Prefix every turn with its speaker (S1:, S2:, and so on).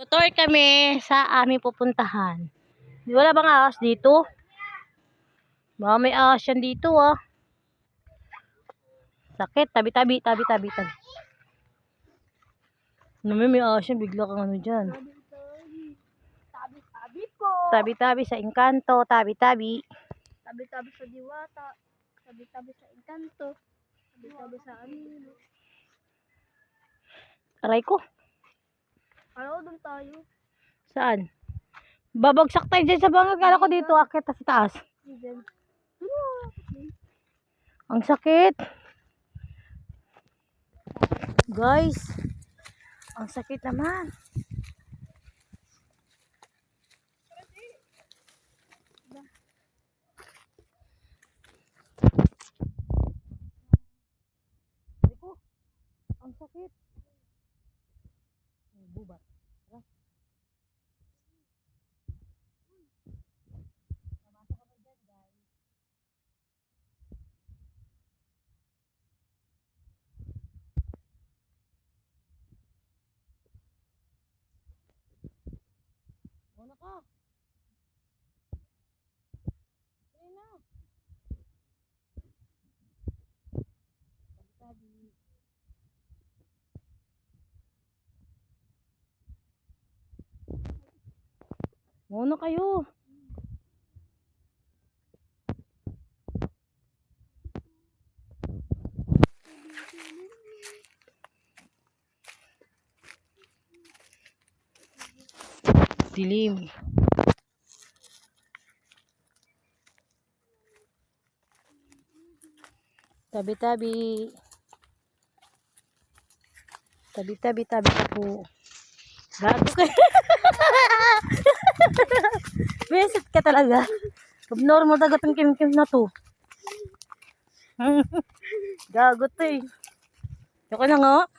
S1: Tutor kami sa aming pupuntahan. Wala bang ahas dito? Baka may ahas yan dito ah. Sakit, tabi-tabi. May ahas yan, bigla kang ano dyan.
S2: Tabi-tabi po.
S1: Tabi-tabi sa engkanto, tabi-tabi.
S2: Tabi-tabi sa diwata. Tabi-tabi sa engkanto. Tabi-tabi sa anino.
S1: Aray ko.
S2: Ano doon tayo?
S1: Saan? Babagsak tayo dyan sa bangag. Kala ko dito, akit sa taas.
S2: Diyan.
S1: Ang sakit. Guys, ang sakit naman. Eko, ang sakit. Bubat. Muna ka. Sige na. Tabi-tabi. Muna kayo. Dilim. Tabi-tabi. Tabi-tabi po. Gago ka. Besit ka talaga. Abnormal dagat ang kim-kim na to. Gago to eh. Yoko na nga.